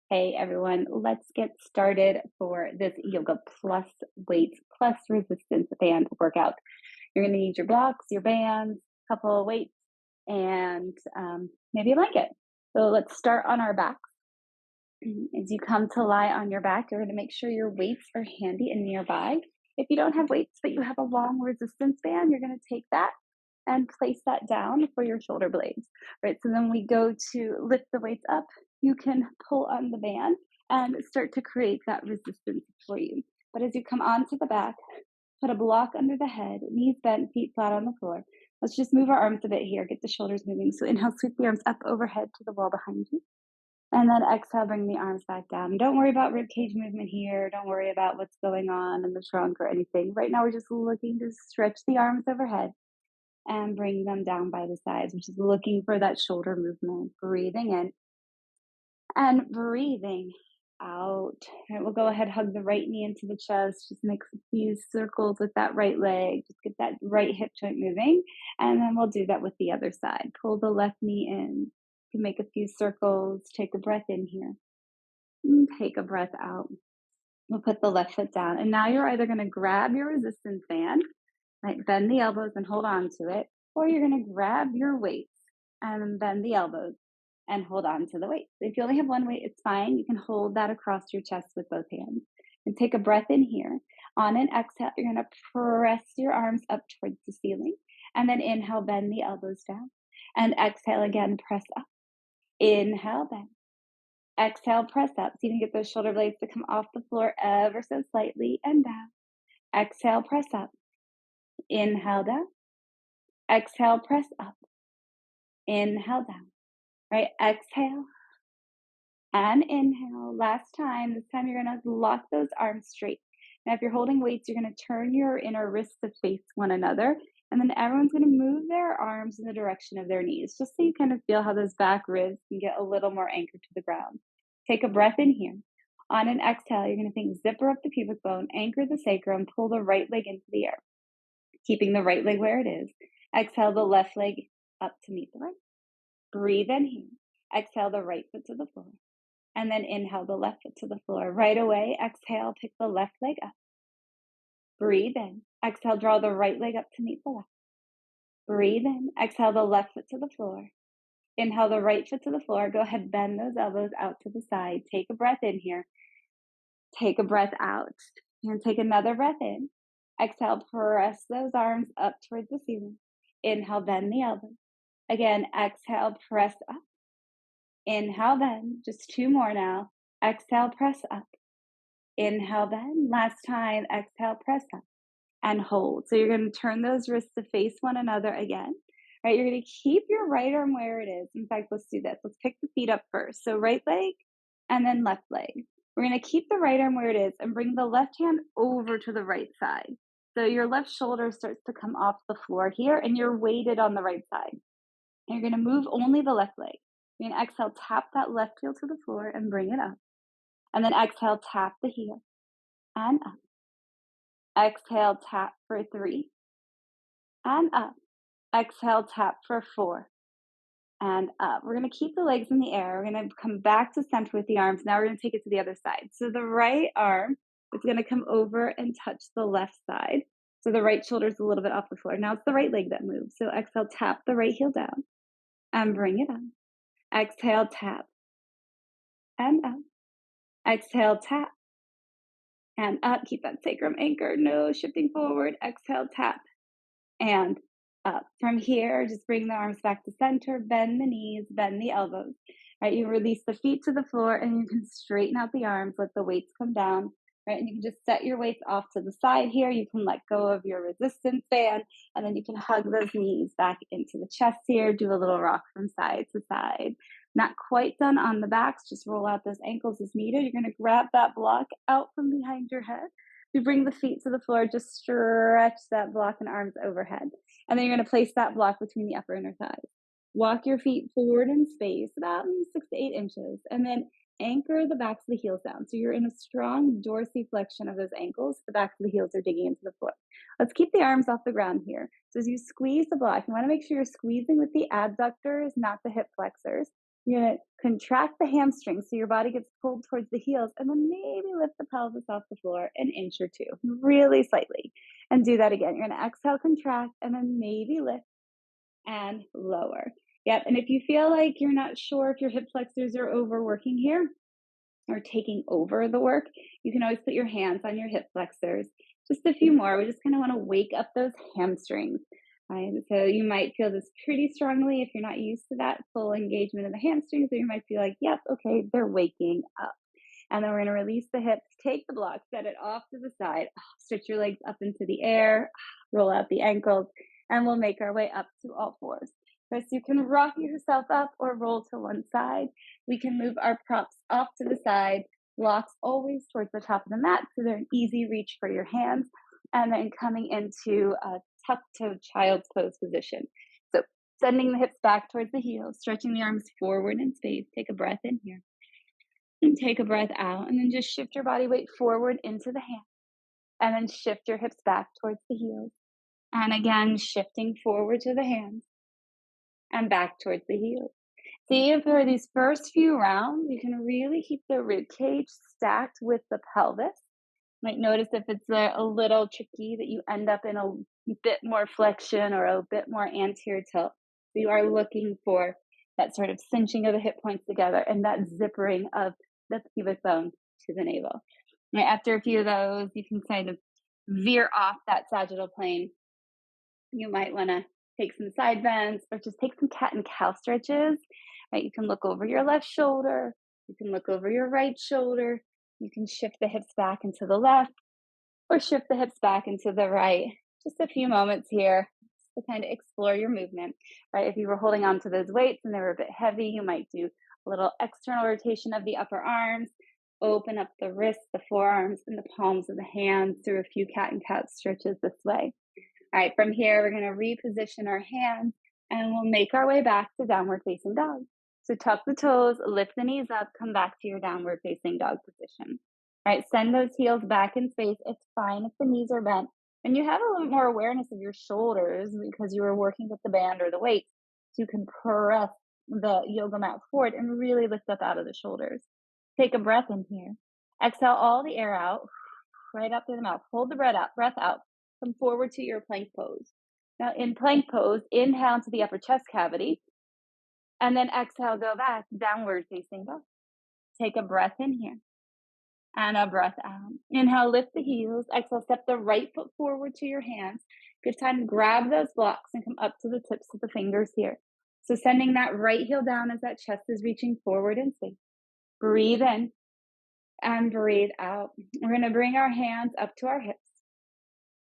Hey everyone, let's get started for this yoga plus weights plus resistance band workout. You're going to need your blocks, your bands, a couple of weights, and maybe a blanket. So let's start on our backs. As you come to lie on your back, you're going to make sure your weights are handy and nearby. If you don't have weights, but you have a long resistance band, you're going to take that and place that down for your shoulder blades, right? So then we go to lift the weights up. You can pull on the band and start to create that resistance for you. But as you come onto the back, put a block under the head, knees bent, feet flat on the floor. Let's just move our arms a bit here, get the shoulders moving. So inhale, sweep the arms up overhead to the wall behind you. And then exhale, bring the arms back down. Don't worry about ribcage movement here. Don't worry about what's going on in the trunk or anything. Right now, we're just looking to stretch the arms overhead and bring them down by the sides, which is looking for that shoulder movement. Breathing in and breathing out. All right, we'll go ahead, hug the right knee into the chest. Just make a few circles with that right leg. Just get that right hip joint moving. And then we'll do that with the other side. Pull the left knee in. You can make a few circles. Take a breath in here. And take a breath out. We'll put the left foot down. And now you're either going to grab your resistance band, right, bend the elbows and hold on to it, or you're going to grab your weights and bend the elbows and hold on to the weights. If you only have one weight, it's fine. You can hold that across your chest with both hands. And take a breath in here. On an exhale, you're going to press your arms up towards the ceiling. And then inhale, bend the elbows down. And exhale again, press up. Inhale, bend. Exhale, press up. So you can get those shoulder blades to come off the floor ever so slightly and down. Exhale, press up. Inhale, down. Exhale, press up. Inhale, down. Right? Exhale and inhale. Last time. This time you're going to lock those arms straight. Now, if you're holding weights, you're going to turn your inner wrists to face one another. And then everyone's going to move their arms in the direction of their knees, just so you kind of feel how those back ribs can get a little more anchored to the ground. Take a breath in here. On an exhale, you're going to think zipper up the pubic bone, anchor the sacrum, pull the right leg into the air, keeping the right leg where it is. Exhale the left leg up to meet the right. Breathe in here. Exhale the right foot to the floor. And then inhale the left foot to the floor. Right away, exhale, pick the left leg up. Breathe in. Exhale, draw the right leg up to meet the left. Breathe in. Exhale the left foot to the floor. Inhale the right foot to the floor. Go ahead, bend those elbows out to the side. Take a breath in here. Take a breath out. And take another breath in. Exhale, press those arms up towards the ceiling. Inhale, bend the elbows. Again, exhale, press up. Inhale, bend. Just two more now. Exhale, press up. Inhale, bend. Last time. Exhale, press up. And hold. So you're going to turn those wrists to face one another again. Right? You're going to keep your right arm where it is. In fact, let's do this. Let's pick the feet up first. So right leg and then left leg. We're going to keep the right arm where it is and bring the left hand over to the right side. So your left shoulder starts to come off the floor here and you're weighted on the right side. And you're going to move only the left leg. You're going to exhale, tap that left heel to the floor and bring it up. And then exhale, tap the heel and up. Exhale, tap for 3 and up. Exhale, tap for 4 and up. We're going to keep the legs in the air. We're going to come back to center with the arms. Now we're going to take it to the other side. So the right arm is going to come over and touch the left side. So the right shoulder is a little bit off the floor. Now it's the right leg that moves. So exhale, tap the right heel down and bring it up. Exhale, tap and up. Exhale, tap and up. Keep that sacrum anchored. No shifting forward. Exhale, tap and up. From here, just bring the arms back to center, bend the knees, bend the elbows. Right, you release the feet to the floor and you can straighten out the arms, let the weights come down. Right, and you can just set your weights off to the side here. You can let go of your resistance band and then you can hug those knees back into the chest here. Do a little rock from side to side. Not quite done on the backs. Just roll out those ankles as needed. You're going to grab that block out from behind your head. You bring the feet to the floor, just stretch that block and arms overhead. And then you're going to place that block between the upper and inner thighs. Walk your feet forward in space, about 6 to 8 inches, and then anchor the backs of the heels down. So you're in a strong dorsiflexion of those ankles. The backs of the heels are digging into the floor. Let's keep the arms off the ground here. So as you squeeze the block, you want to make sure you're squeezing with the abductors, not the hip flexors. You're gonna contract the hamstrings so your body gets pulled towards the heels, and then maybe lift the pelvis off the floor an inch or two, really slightly. And do that again. You're gonna exhale, contract, and then maybe lift and lower. Yep. And if you feel like you're not sure if your hip flexors are overworking here or taking over the work, you can always put your hands on your hip flexors. Just a few more. We just kind of want to wake up those hamstrings. Right? So you might feel this pretty strongly if you're not used to that full engagement of the hamstrings, or you might be like, yep, okay, they're waking up. And then we're going to release the hips, take the block, set it off to the side, stretch your legs up into the air, roll out the ankles, and we'll make our way up to all fours. So you can rock yourself up or roll to one side. We can move our props off to the side, blocks always towards the top of the mat, so they're an easy reach for your hands. And then coming into a tuck-toed child's pose position. So sending the hips back towards the heels, stretching the arms forward in space. Take a breath in here. And take a breath out, and then just shift your body weight forward into the hands. And then shift your hips back towards the heels. And again, shifting forward to the hands and back towards the heels. See if for these first few rounds, you can really keep the rib cage stacked with the pelvis. You might notice if it's a little tricky that you end up in a bit more flexion or a bit more anterior tilt. So you are looking for that sort of cinching of the hip points together and that zippering of the pubic bone to the navel. Right, after a few of those, you can kind of veer off that sagittal plane. You might want to take some side bends or just take some cat and cow stretches. Right, you can look over your left shoulder. You can look over your right shoulder. You can shift the hips back into the left or shift the hips back into the right. Just a few moments here to kind of explore your movement, right? If you were holding on to those weights and they were a bit heavy, you might do a little external rotation of the upper arms, open up the wrists, the forearms, and the palms of the hands through a few cat and cow stretches this way. All right, from here, we're going to reposition our hands and we'll make our way back to downward facing dog. So tuck the toes, lift the knees up, come back to your downward facing dog position. All right, send those heels back in space. It's fine if the knees are bent. And you have a little more awareness of your shoulders because you were working with the band or the weight. So you can press the yoga mat forward and really lift up out of the shoulders. Take a breath in here. Exhale all the air out, right up through the mouth. Hold the breath out. Come forward to your plank pose. Now in plank pose, inhale to the upper chest cavity. And then exhale, go back, downward facing dog. Take a breath in here. And a breath out. Inhale, lift the heels. Exhale, step the right foot forward to your hands. Good time to grab those blocks and come up to the tips of the fingers here. So sending that right heel down as that chest is reaching forward in space. Breathe in and breathe out. We're going to bring our hands up to our hips.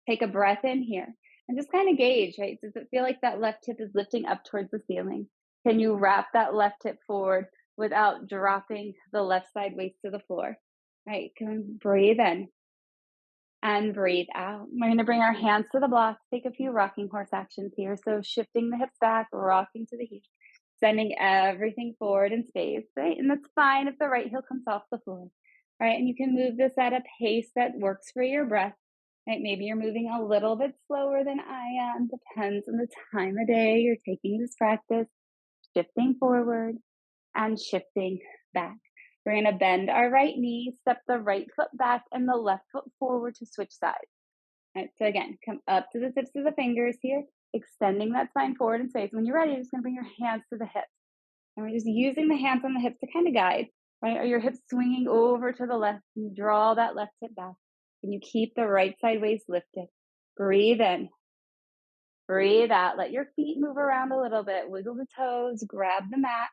Take a breath in here and just kind of gauge, right? Does it feel like that left hip is lifting up towards the ceiling? Can you wrap that left hip forward without dropping the left side waist to the floor? Right, can breathe in and breathe out. We're going to bring our hands to the blocks, take a few rocking horse actions here. So shifting the hips back, rocking to the heels, sending everything forward in space, right? And that's fine if the right heel comes off the floor, right? And you can move this at a pace that works for your breath, right? Maybe you're moving a little bit slower than I am, depends on the time of day you're taking this practice, shifting forward and shifting back. We're going to bend our right knee, step the right foot back and the left foot forward to switch sides. Right, so again, come up to the tips of the fingers here, extending that spine forward in space. When you're ready, you're just going to bring your hands to the hips. And we're just using the hands on the hips to kind of guide. Right? Are your hips swinging over to the left? You draw that left hip back. And you keep the right side waist lifted. Breathe in. Breathe out. Let your feet move around a little bit. Wiggle the toes. Grab the mat.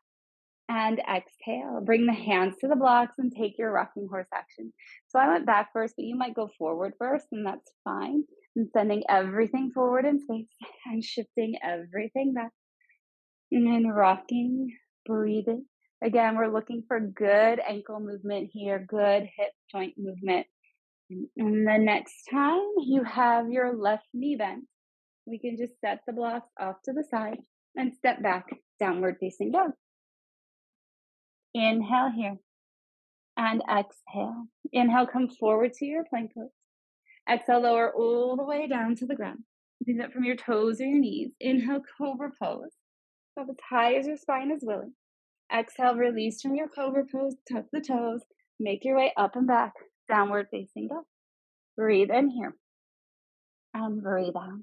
And exhale. Bring the hands to the blocks and take your rocking horse action. So I went back first, but you might go forward first, and that's fine. And sending everything forward in space and shifting everything back. And then rocking, breathing. Again, we're looking for good ankle movement here, good hip joint movement. And the next time you have your left knee bent, we can just set the blocks off to the side and step back, downward facing dog. Inhale here and exhale. Inhale, come forward to your plank pose. Exhale, lower all the way down to the ground. Do that from your toes or your knees. Inhale, cobra pose. Up as high as your spine is willing. Exhale, release from your cobra pose, tuck the toes, make your way up and back, downward facing dog. Breathe in here and breathe out.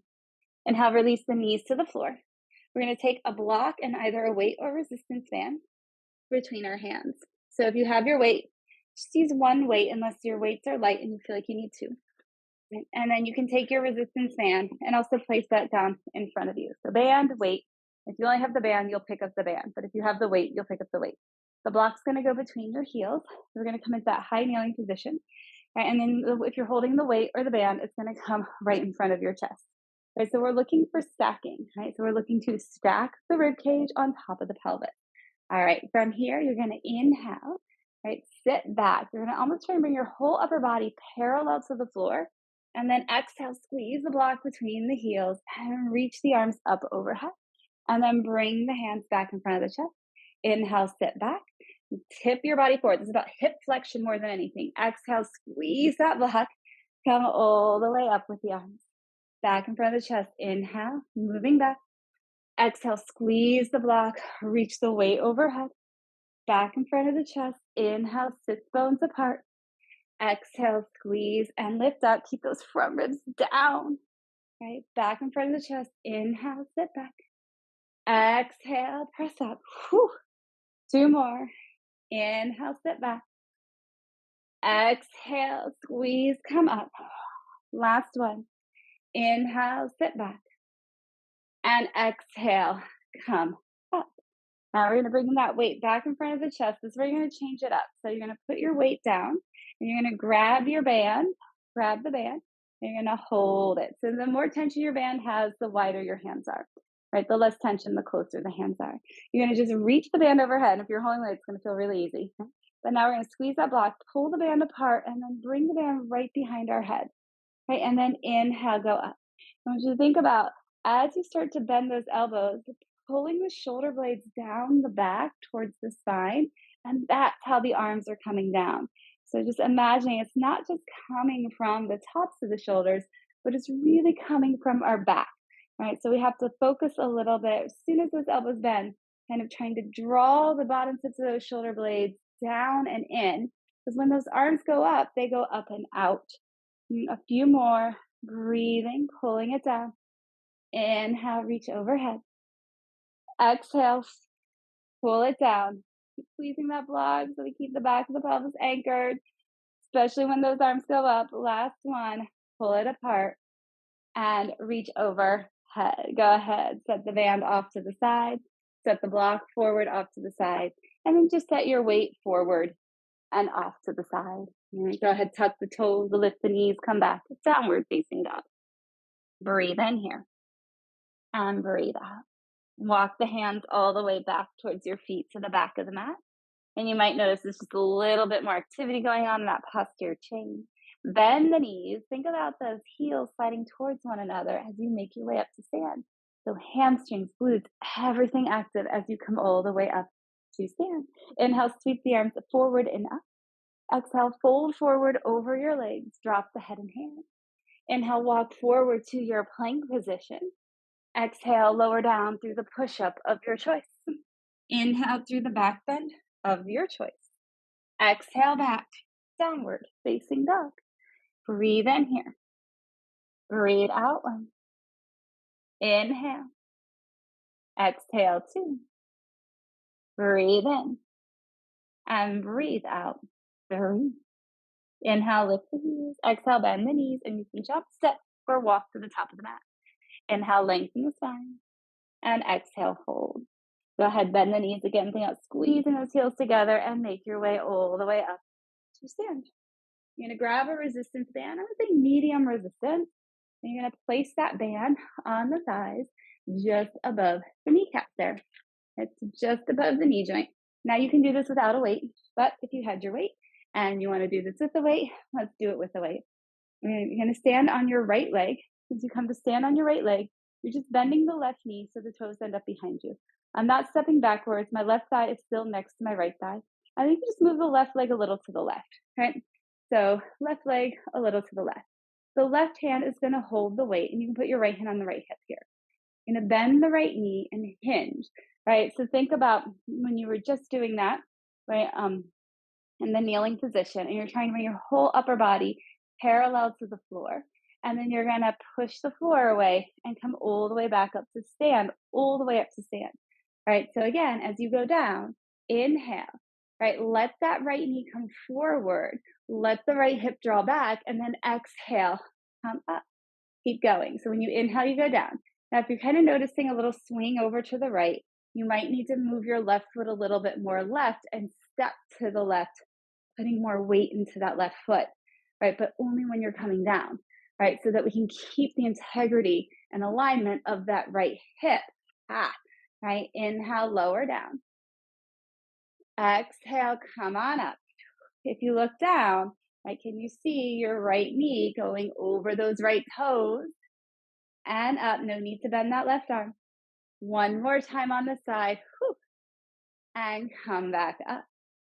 Inhale, release the knees to the floor. We're going to take a block and either a weight or resistance band between our hands. So if you have your weight, just use one weight unless your weights are light and you feel like you need to. And then you can take your resistance band and also place that down in front of you. So band, weight. If you only have the band, you'll pick up the band. But if you have the weight, you'll pick up the weight. The block's going to go between your heels. We're going to come into that high kneeling position. Right? And then if you're holding the weight or the band, it's going to come right in front of your chest. Right? So we're looking for stacking. Right? So we're looking to stack the rib cage on top of the pelvis. All right. From here, you're going to inhale. Right? Sit back. You're going to almost try and bring your whole upper body parallel to the floor. And then exhale, squeeze the block between the heels and reach the arms up overhead. And then bring the hands back in front of the chest. Inhale, sit back. Tip your body forward. This is about hip flexion more than anything. Exhale, squeeze that block. Come all the way up with the arms. Back in front of the chest. Inhale, moving back. Exhale, squeeze the block. Reach the weight overhead. Back in front of the chest. Inhale, sits bones apart. Exhale, squeeze and lift up. Keep those front ribs down. Right? Back in front of the chest. Inhale, sit back. Exhale, press up. Whew. 2 more. Inhale, sit back. Exhale, squeeze, come up. Last one. Inhale, sit back. And exhale, come up. Now we're going to bring that weight back in front of the chest. This is where you're going to change it up. So you're going to put your weight down and you're going to grab your band, grab the band, and you're going to hold it. So the more tension your band has, the wider your hands are. Right? The less tension, the closer the hands are. You're going to just reach the band overhead. And if you're holding it, it's going to feel really easy. But now we're going to squeeze that block, pull the band apart, and then bring the band right behind our head. Right? And then inhale, go up. I want you to think about, as you start to bend those elbows, pulling the shoulder blades down the back towards the spine. And that's how the arms are coming down. So just imagining it's not just coming from the tops of the shoulders, but it's really coming from our back. Right, so we have to focus a little bit as soon as those elbows bend, kind of trying to draw the bottom tips of those shoulder blades down and in. Because when those arms go up, they go up and out. A few more, breathing, pulling it down. Inhale, reach overhead. Exhale, pull it down. Keep squeezing that block so we keep the back of the pelvis anchored, especially when those arms go up. Last one, pull it apart and reach over. Go ahead, set the band off to the side, set the block forward off to the side, and then just set your weight forward and off to the side. Go ahead, tuck the toes, lift the knees, come back, downward facing dog. Breathe in here and breathe out. Walk the hands all the way back towards your feet to the back of the mat. And you might notice there's just a little bit more activity going on in that posterior chain. Bend the knees. Think about those heels sliding towards one another as you make your way up to stand. So hamstrings, glutes, everything active as you come all the way up to stand. Inhale, sweep the arms forward and up. Exhale, fold forward over your legs. Drop the head and hands. Inhale, walk forward to your plank position. Exhale, lower down through the push-up of your choice. Inhale through the back bend of your choice. Exhale back, downward facing dog. Breathe in here. Breathe out 1. Inhale. Exhale 2. Breathe in. And breathe out 3. Inhale, lift the heels. Exhale, bend the knees, and you can jump, step, or walk to the top of the mat. Inhale, lengthen the spine. And exhale, hold. Go ahead, bend the knees again. Think about squeezing those heels together and make your way all the way up to stand. You're going to grab a resistance band. I would say medium resistance. And you're going to place that band on the thighs just above the kneecap there. It's just above the knee joint. Now you can do this without a weight, but if you had your weight and you want to do this with the weight, let's do it with the weight. You're going to stand on your right leg. As you come to stand on your right leg, you're just bending the left knee so the toes end up behind you. I'm not stepping backwards. My left thigh is still next to my right thigh. I think you just move the left leg a little to the left, right? So left leg a little to the left. The left hand is going to hold the weight, and you can put your right hand on the right hip here. You're gonna bend the right knee and hinge, right? So think about when you were just doing that, right? In the kneeling position, and you're trying to bring your whole upper body parallel to the floor. And then you're gonna push the floor away and come all the way back up to stand, all the way up to stand. All right, so again, as you go down, inhale, right? Let that right knee come forward, let the right hip draw back, and then exhale, come up. Keep going. So when you inhale, you go down. Now, if you're kind of noticing a little swing over to the right, you might need to move your left foot a little bit more left and step to the left, putting more weight into that left foot, right? But only when you're coming down, right? So that we can keep the integrity and alignment of that right hip. Right? Inhale, lower down. Exhale, come on up. If you look down, right, can you see your right knee going over those right toes and up? No need to bend that left arm. One more time on the side. Whew, and come back up.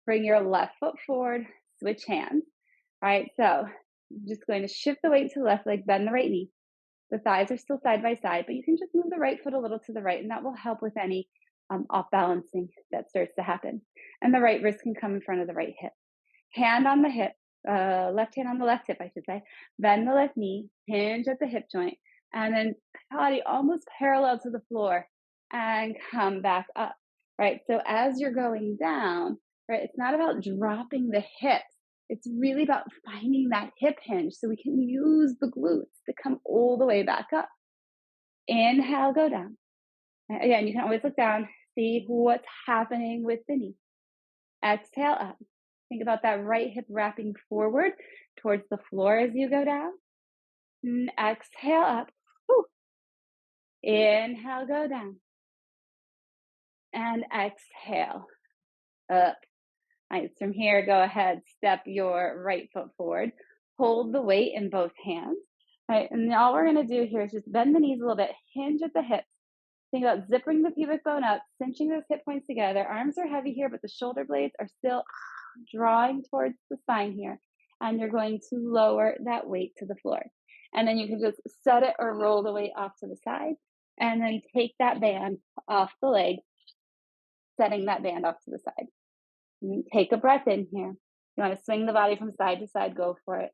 Bring your left foot forward, switch hands. All right, so I'm just going to shift the weight to the left leg, bend the right knee. The thighs are still side by side, but you can just move the right foot a little to the right, and that will help with any off balancing that starts to happen. And the right wrist can come in front of the right hip. Hand on the hip, left hand on the left hip, I should say. Bend the left knee, hinge at the hip joint, and then body almost parallel to the floor, and come back up. Right. So as you're going down, right, it's not about dropping the hips. It's really about finding that hip hinge so we can use the glutes to come all the way back up. Inhale, go down. Again, you can always look down, see what's happening with the knee. Exhale up. Think about that right hip wrapping forward towards the floor as you go down. And exhale up. Whew. Inhale, go down. And exhale up. Nice. From here, go ahead, step your right foot forward. Hold the weight in both hands. Right, and all we're going to do here is just bend the knees a little bit, hinge at the hips. Think about zipping the pubic bone up, cinching those hip points together. Arms are heavy here, but the shoulder blades are still drawing towards the spine here. And you're going to lower that weight to the floor. And then you can just set it or roll the weight off to the side. And then take that band off the leg, setting that band off to the side. And take a breath in here. You want to swing the body from side to side, go for it.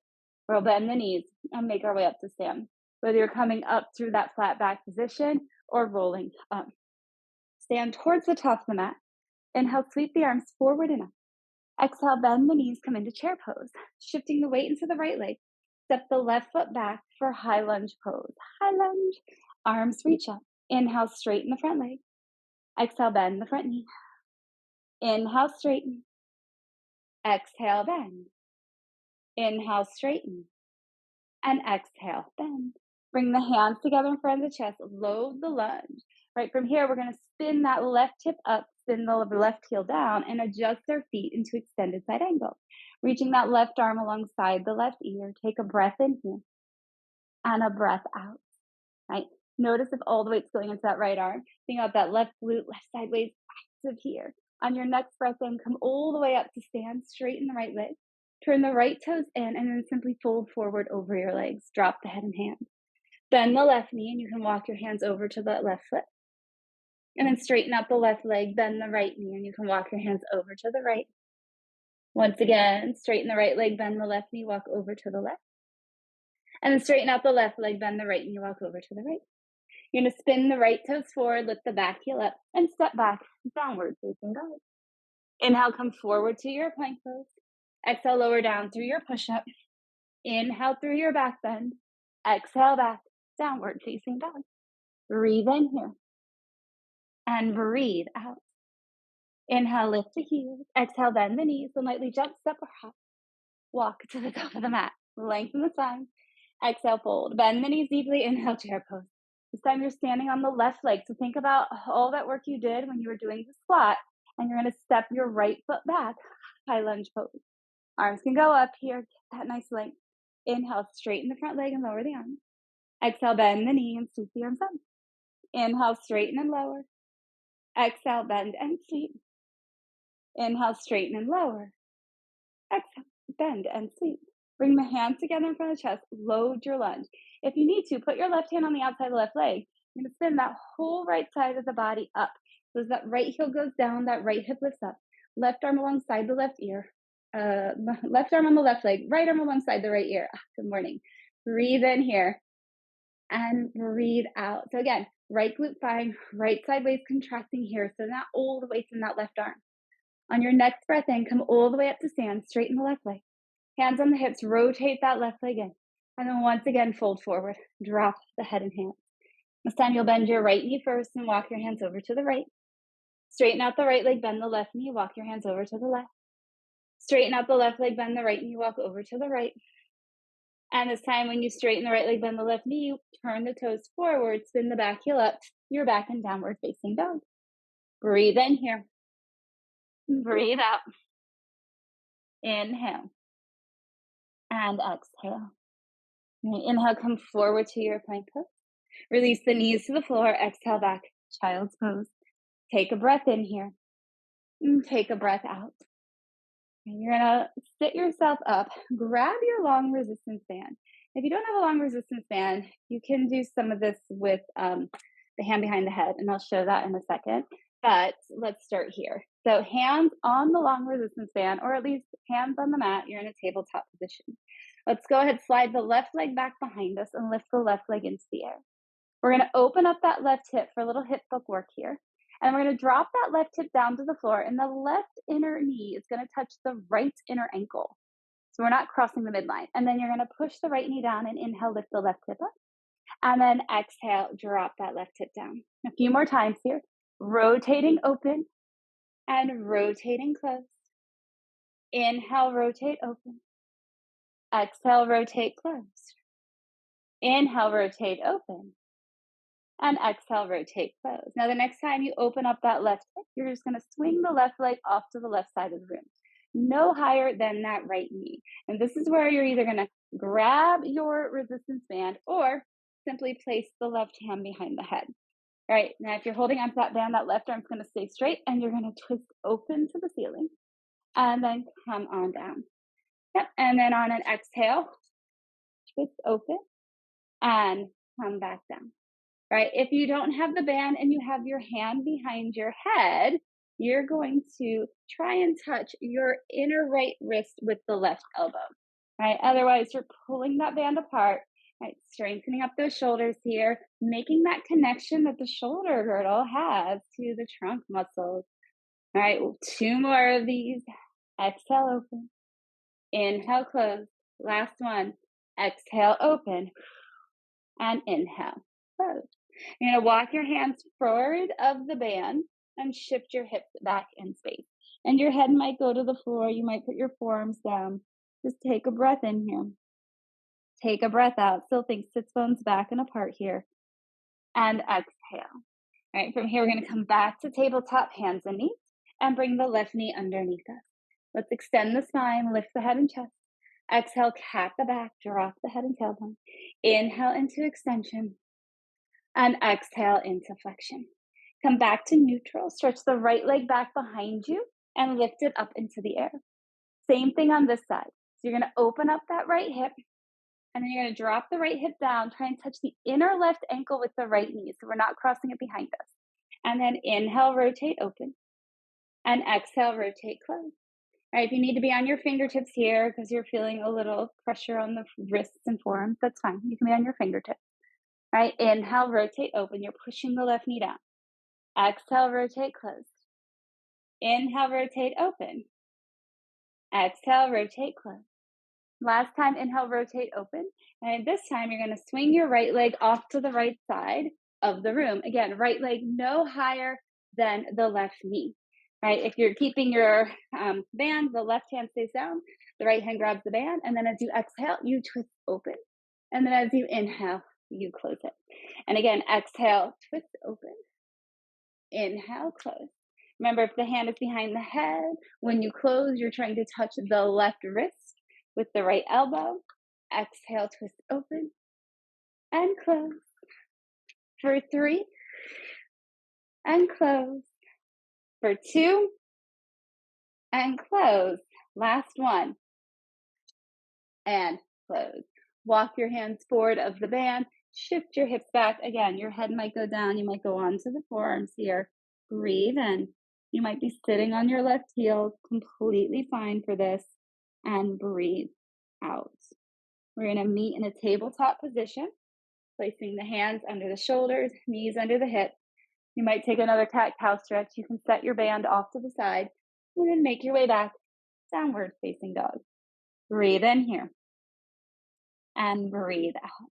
We'll bend the knees and make our way up to stand. Whether you're coming up through that flat back position or rolling up. Stand towards the top of the mat. Inhale, sweep the arms forward and up. Exhale, bend the knees, come into chair pose. Shifting the weight into the right leg. Step the left foot back for high lunge pose. High lunge. Arms reach up. Inhale, straighten the front leg. Exhale, bend the front knee. Inhale, straighten. Exhale, bend. Inhale, straighten. And exhale, bend. Bring the hands together in front of the chest. Load the lunge. Right, from here, we're going to spin that left hip up, spin the left heel down, and adjust our feet into extended side angle. Reaching that left arm alongside the left ear. Take a breath in here and a breath out. Right? Notice if all the weight's going into that right arm. Think about that left glute, left side waist active here. On your next breath in, come all the way up to stand, straighten the right leg. Turn the right toes in and then simply fold forward over your legs. Drop the head and hands. Bend the left knee and you can walk your hands over to the left foot. And then straighten out the left leg, bend the right knee, and you can walk your hands over to the right. Once again, straighten the right leg, bend the left knee, walk over to the left. And then straighten out the left leg, bend the right knee, walk over to the right. You're going to spin the right toes forward, lift the back heel up, and step back, downward facing dog. Inhale, come forward to your plank pose. Exhale, lower down through your push-up. Inhale through your back bend. Exhale back, downward facing dog. Breathe in here. And breathe out. Inhale, lift the heels. Exhale, bend the knees and lightly jump, step, or hop. Walk to the top of the mat. Lengthen the spine. Exhale, fold. Bend the knees deeply. Inhale, chair pose. This time you're standing on the left leg. So think about all that work you did when you were doing the squat. And you're going to step your right foot back. High lunge pose. Arms can go up here. Get that nice length. Inhale, straighten the front leg and lower the arms. Exhale, bend the knee and sweep the arms up. Inhale, straighten and lower. Exhale, bend and sweep. Inhale, straighten and lower. Exhale, bend and sweep. Bring the hands together in front of the chest. Load your lunge. If you need to, put your left hand on the outside of the left leg You're gonna spin that whole right side of the body up. So as that right heel goes down, that right hip lifts up. Left arm alongside the left ear. Left arm on the left leg, right arm alongside the right ear. Good morning. Breathe in here and breathe out. So again, right glute fine, right side waist contracting here. So not all the weight in that left arm. On your next breath in, come all the way up to stand, straighten the left leg. Hands on the hips, rotate that left leg in. And then once again, fold forward, drop the head and hands. This time you'll bend your right knee first and walk your hands over to the right. Straighten out the right leg, bend the left knee, walk your hands over to the left. Straighten out the left leg, bend the right knee, walk over to the right. And this time when you straighten the right leg, bend the left knee, turn the toes forward, spin the back heel up, you're back in downward facing dog. Breathe in here. Breathe out. Inhale. And exhale. Inhale, come forward to your plank pose. Release the knees to the floor. Exhale back, child's pose. Take a breath in here. Take a breath out. And you're gonna sit yourself up. Grab your long resistance band. If you don't have a long resistance band, you can do some of this with the hand behind the head, and I'll show that in a second. But let's start here. So hands on the long resistance band, or at least hands on the mat. You're in a tabletop position. Let's go ahead, slide the left leg back behind us and lift the left leg into the air. We're gonna open up that left hip for a little hip book work here. And we're gonna drop that left hip down to the floor, and the left inner knee is gonna touch the right inner ankle. So we're not crossing the midline. And then you're gonna push the right knee down and inhale, lift the left hip up. And then exhale, drop that left hip down. A few more times here. Rotating open and rotating closed. Inhale, rotate open. Exhale, rotate closed. Inhale, rotate open. And exhale, rotate closed. Now the next time you open up that left hip, you're just gonna swing the left leg off to the left side of the room. No higher than that right knee. And this is where you're either gonna grab your resistance band or simply place the left hand behind the head. All right, now if you're holding onto that band, that left arm's gonna stay straight and you're gonna twist open to the ceiling and then come on down. Yep, and then on an exhale, twist open and come back down. Right? If you don't have the band and you have your hand behind your head, you're going to try and touch your inner right wrist with the left elbow. Right? Otherwise, you're pulling that band apart, right? Strengthening up those shoulders here, making that connection that the shoulder girdle has to the trunk muscles. All right, 2 more of these. Exhale, open. Inhale, close. Last one. Exhale, open. And inhale, close. You're going to walk your hands forward of the band and shift your hips back in space. And your head might go to the floor. You might put your forearms down. Just take a breath in here. Take a breath out. Still think sits bones back and apart here. And exhale. All right, from here, we're going to come back to tabletop, hands and knees, and bring the left knee underneath us. Let's extend the spine, lift the head and chest. Exhale, cat the back, drop the head and tailbone. Inhale into extension. And exhale into flexion. Come back to neutral. Stretch the right leg back behind you and lift it up into the air. Same thing on this side. So you're going to open up that right hip, and then you're going to drop the right hip down. Try and touch the inner left ankle with the right knee so we're not crossing it behind us. And then inhale, rotate open. And exhale, rotate close. All right, if you need to be on your fingertips here because you're feeling a little pressure on the wrists and forearms, that's fine. You can be on your fingertips. Right, inhale, rotate open. You're pushing the left knee down. Exhale, rotate closed. Inhale, rotate open. Exhale, rotate closed. Last time, inhale, rotate open. And this time, you're going to swing your right leg off to the right side of the room. Again, right leg no higher than the left knee. Right, if you're keeping your band, the left hand stays down, the right hand grabs the band, and then as you exhale, you twist open. And then as you inhale, you close it. And again, exhale, twist open. Inhale, close. Remember, if the hand is behind the head, when you close, you're trying to touch the left wrist with the right elbow. Exhale, twist open and close. For 3 and close. For 2 and close. Last one and close. Walk your hands forward of the band. Shift your hips back. Again, your head might go down. You might go onto the forearms here. Breathe in. You might be sitting on your left heel, completely fine for this. And breathe out. We're going to meet in a tabletop position, placing the hands under the shoulders, knees under the hips. You might take another cat-cow stretch. You can set your band off to the side and then make your way back, downward facing dog. Breathe in here and breathe out.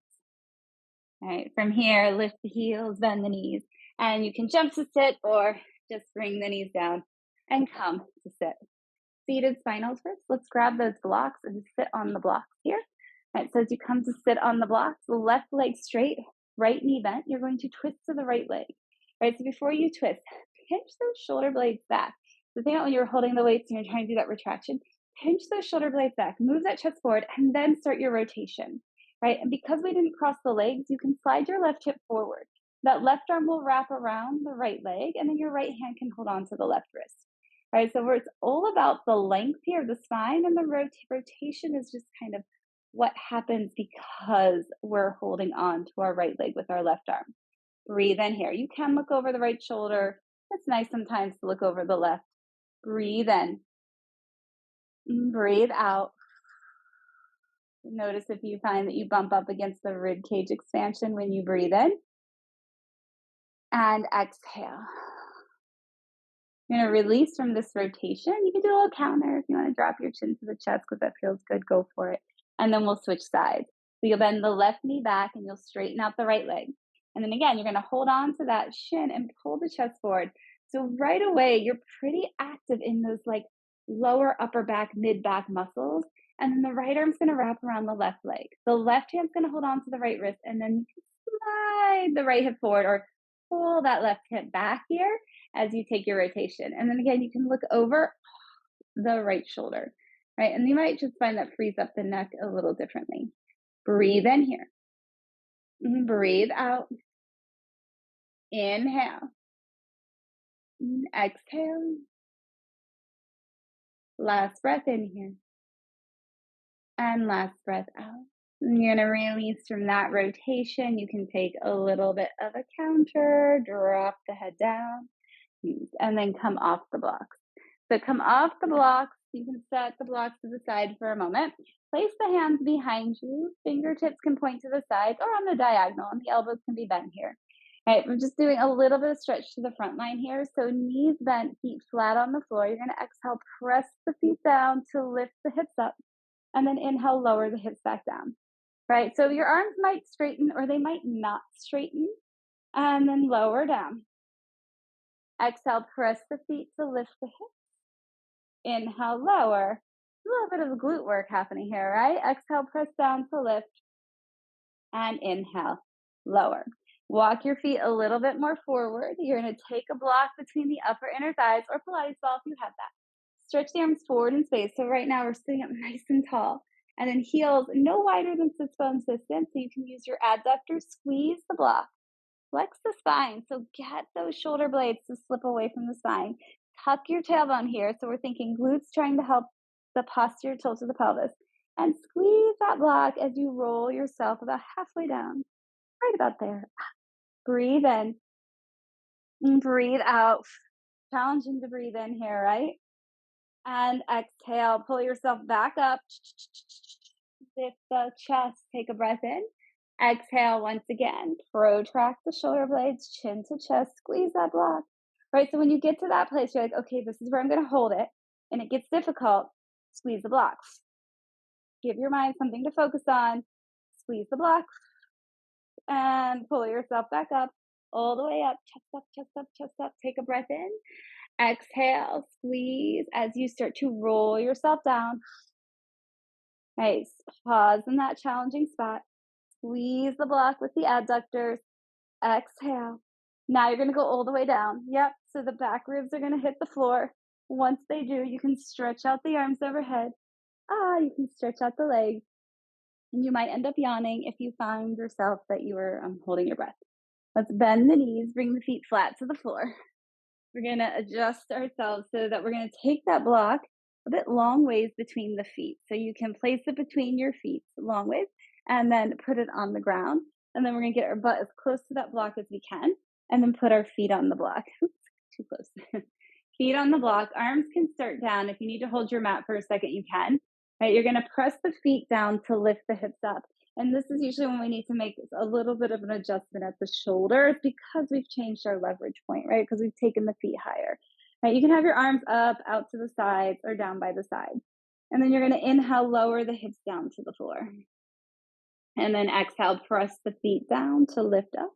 All right, from here, lift the heels, bend the knees, and you can jump to sit or just bring the knees down and come to sit. Seated spinal twists. Let's grab those blocks and sit on the blocks here. All right, so as you come to sit on the blocks, the left leg straight, right knee bent, you're going to twist to the right leg. All right, so before you twist, pinch those shoulder blades back. So think about when you're holding the weights and you're trying to do that retraction, pinch those shoulder blades back, move that chest forward, and then start your rotation. Right, and because we didn't cross the legs, you can slide your left hip forward. That left arm will wrap around the right leg, and then your right hand can hold on to the left wrist. All right, so it's all about the length here of the spine, and the rotation is just kind of what happens because we're holding on to our right leg with our left arm. Breathe in here. You can look over the right shoulder. It's nice sometimes to look over the left. Breathe in. Breathe out. Notice if you find that you bump up against the rib cage expansion when you breathe in. And exhale. You're going to release from this rotation. You can do a little counter if you want to drop your chin to the chest because that feels good. Go for it. And then we'll switch sides. So you'll bend the left knee back and you'll straighten out the right leg. And then again, you're going to hold on to that shin and pull the chest forward. So right away, you're pretty active in those like lower upper back, mid back muscles. And then the right arm's going to wrap around the left leg. The left hand's going to hold on to the right wrist, and then you can slide the right hip forward or pull that left hip back here as you take your rotation. And then again, you can look over the right shoulder, right? And you might just find that frees up the neck a little differently. Breathe in here. Breathe out. Inhale. Exhale. Last breath in here. And last breath out. And you're going to release from that rotation. You can take a little bit of a counter, drop the head down, and then come off the blocks. So come off the blocks. You can set the blocks to the side for a moment. Place the hands behind you. Fingertips can point to the sides or on the diagonal, and the elbows can be bent here. All right, we're just doing a little bit of stretch to the front line here. So knees bent, feet flat on the floor. You're going to exhale, press the feet down to lift the hips up. And then inhale, lower the hips back down, right? So your arms might straighten or they might not straighten, and then lower down. Exhale, press the feet to lift the hips. Inhale, lower. A little bit of glute work happening here, right? Exhale, press down to lift, and inhale, lower. Walk your feet a little bit more forward. You're going to take a block between the upper inner thighs or Pilates ball if you have that. Stretch the arms forward in space. So right now we're sitting up nice and tall. And then heels no wider than sits bone distance. So you can use your adductors, squeeze the block, flex the spine. So get those shoulder blades to slip away from the spine. Tuck your tailbone here. So we're thinking glutes trying to help the posterior tilt of the pelvis. And squeeze that block as you roll yourself about halfway down. Right about there. Breathe in. And breathe out. Challenging to breathe in here, right? And exhale, pull yourself back up. Lift the chest, take a breath in. Exhale once again, protract the shoulder blades, chin to chest, squeeze that block. Right, so when you get to that place, you're like, okay, this is where I'm going to hold it. And it gets difficult, squeeze the block. Give your mind something to focus on. Squeeze the block. And pull yourself back up, all the way up, chest up, chest up, chest up. Take a breath in. Exhale, squeeze as you start to roll yourself down. Nice. Pause in that challenging spot. Squeeze the block with the adductors. Exhale. Now you're going to go all the way down. Yep. So the back ribs are going to hit the floor. Once they do, you can stretch out the arms overhead. You can stretch out the legs. And you might end up yawning if you find yourself that you are holding your breath. Let's bend the knees, bring the feet flat to the floor. We're going to adjust ourselves so that we're going to take that block a bit long ways between the feet. So you can place it between your feet long ways and then put it on the ground. And then we're gonna get our butt as close to that block as we can, and then put our feet on the block. Oops, too close. Feet on the block, arms can start down. If you need to hold your mat for a second, you can. Right, you're gonna press the feet down to lift the hips up. And this is usually when we need to make a little bit of an adjustment at the shoulders because we've changed our leverage point, right? Because we've taken the feet higher. Right, you can have your arms up, out to the sides, or down by the side. And then you're gonna inhale, lower the hips down to the floor. And then exhale, press the feet down to lift up.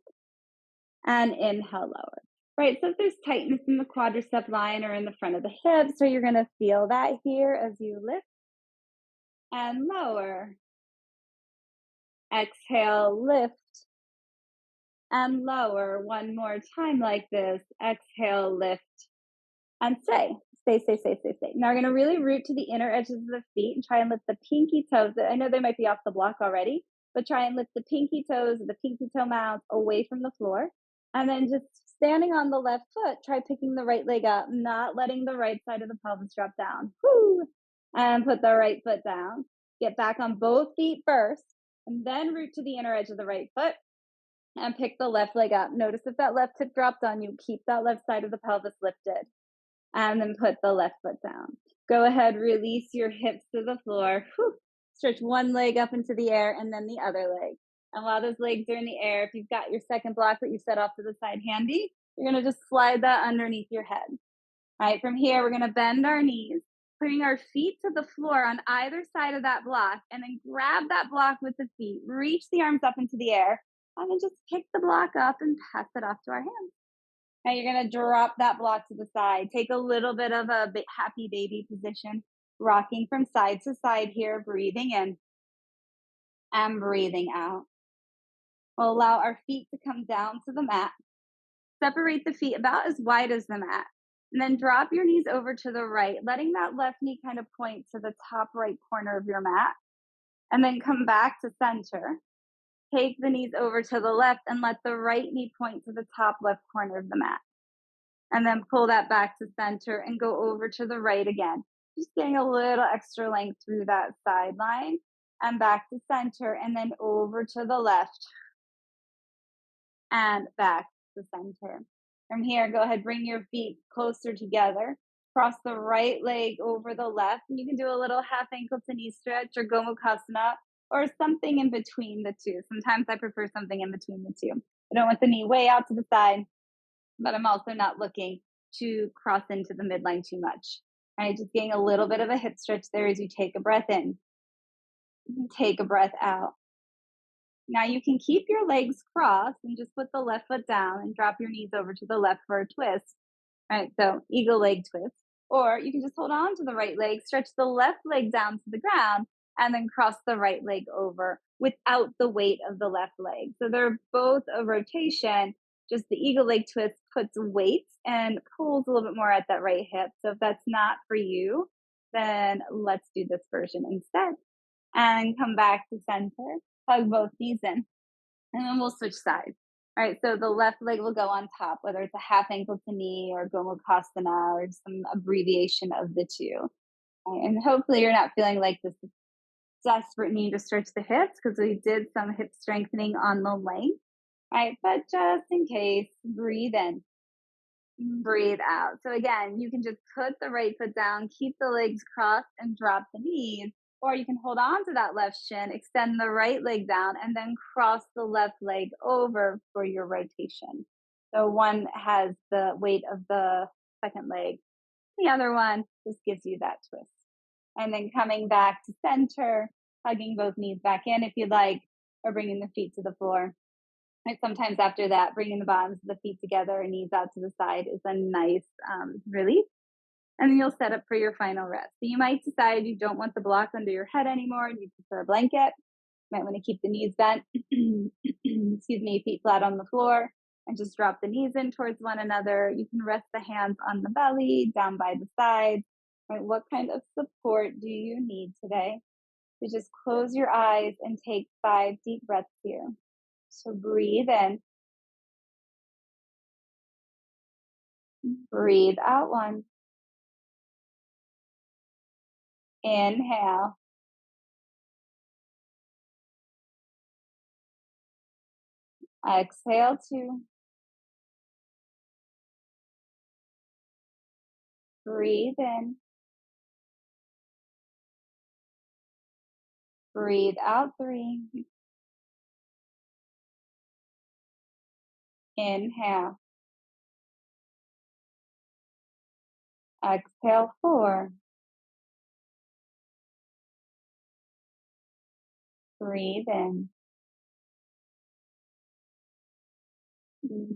And inhale, lower. Right, so if there's tightness in the quadricep line or in the front of the hips, so you're gonna feel that here as you lift and lower. Exhale, lift and lower. One more time like this. Exhale, lift and stay. Stay, stay, stay, stay, stay. Now we're gonna really root to the inner edges of the feet and try and lift the pinky toes. I know they might be off the block already, but try and lift the pinky toes, the pinky toe mounts away from the floor. And then just standing on the left foot, try picking the right leg up, not letting the right side of the pelvis drop down. Woo! And put the right foot down. Get back on both feet first, and then root to the inner edge of the right foot and pick the left leg up. Notice if that left hip dropped on you, keep that left side of the pelvis lifted, and then put the left foot down. Go ahead, release your hips to the floor. Whew. Stretch one leg up into the air and then the other leg. And while those legs are in the air, if you've got your second block that you set off to the side handy, you're gonna just slide that underneath your head. All right, from here, we're gonna bend our knees, bring our feet to the floor on either side of that block, and then grab that block with the feet, reach the arms up into the air, and then just pick the block up and pass it off to our hands. Now you're gonna drop that block to the side. Take a little bit of a happy baby position, rocking from side to side here, breathing in and breathing out. We'll allow our feet to come down to the mat. Separate the feet about as wide as the mat. And then drop your knees over to the right, letting that left knee kind of point to the top right corner of your mat. And then come back to center. Take the knees over to the left and let the right knee point to the top left corner of the mat. And then pull that back to center and go over to the right again. Just getting a little extra length through that sideline and back to center and then over to the left and back to center. From here, go ahead, bring your feet closer together. Cross the right leg over the left. And you can do a little half ankle to knee stretch or Gomukhasana or something in between the two. Sometimes I prefer something in between the two. I don't want the knee way out to the side, but I'm also not looking to cross into the midline too much. All right, just getting a little bit of a hip stretch there as you take a breath in, take a breath out. Now you can keep your legs crossed and just put the left foot down and drop your knees over to the left for a twist. All right, so eagle leg twist. Or you can just hold on to the right leg, stretch the left leg down to the ground, and then cross the right leg over without the weight of the left leg. So they're both a rotation. Just the eagle leg twist puts weight and pulls a little bit more at that right hip. So if that's not for you, then let's do this version instead. And come back to center. Hug both knees in, and then we'll switch sides. All right, so the left leg will go on top, whether it's a half ankle to knee or Gomukhasana or some abbreviation of the two. Right, and hopefully you're not feeling like this desperate need to stretch the hips because we did some hip strengthening on the length. All right, but just in case, breathe in, breathe out. So again, you can just put the right foot down, keep the legs crossed, and drop the knees. Or you can hold on to that left shin, extend the right leg down, and then cross the left leg over for your rotation. So one has the weight of the second leg. The other one just gives you that twist. And then coming back to center, hugging both knees back in if you'd like, or bringing the feet to the floor. And sometimes after that, bringing the bottoms of the feet together and knees out to the side is a nice release. And then you'll set up for your final rest. So you might decide you don't want the block under your head anymore and you prefer a blanket. You might want to keep the knees bent, excuse me, feet flat on the floor, and just drop the knees in towards one another. You can rest the hands on the belly, down by the sides. Right? What kind of support do you need today? So just close your eyes and take 5 deep breaths here. So breathe in. Breathe out 1. Inhale. Exhale 2. Breathe in. Breathe out 3. Inhale. Exhale 4. Breathe in.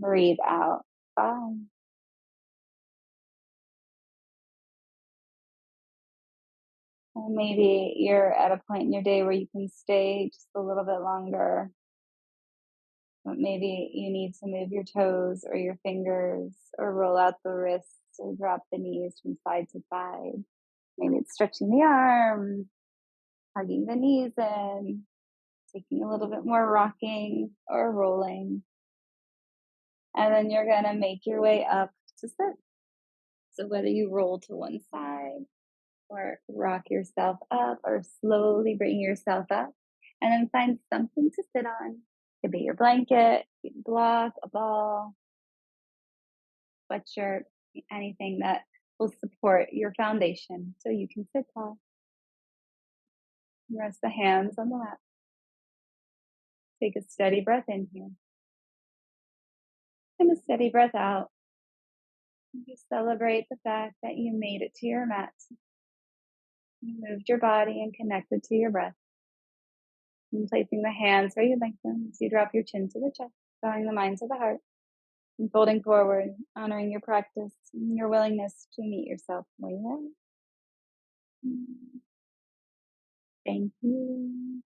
Breathe out 5. And maybe you're at a point in your day where you can stay just a little bit longer. But maybe you need to move your toes or your fingers or roll out the wrists or drop the knees from side to side. Maybe it's stretching the arms, hugging the knees in, taking a little bit more rocking or rolling. And then you're going to make your way up to sit. So whether you roll to one side or rock yourself up or slowly bring yourself up and then find something to sit on. It could be your blanket, a block, a ball, sweatshirt, anything that will support your foundation so you can sit tall. Rest the hands on the lap. Take a steady breath in here and a steady breath out. You celebrate the fact that you made it to your mat. You moved your body and connected to your breath. And placing the hands where you like them as you drop your chin to the chest, bowing the mind to the heart, and folding forward, honoring your practice and your willingness to meet yourself where you are. Thank you.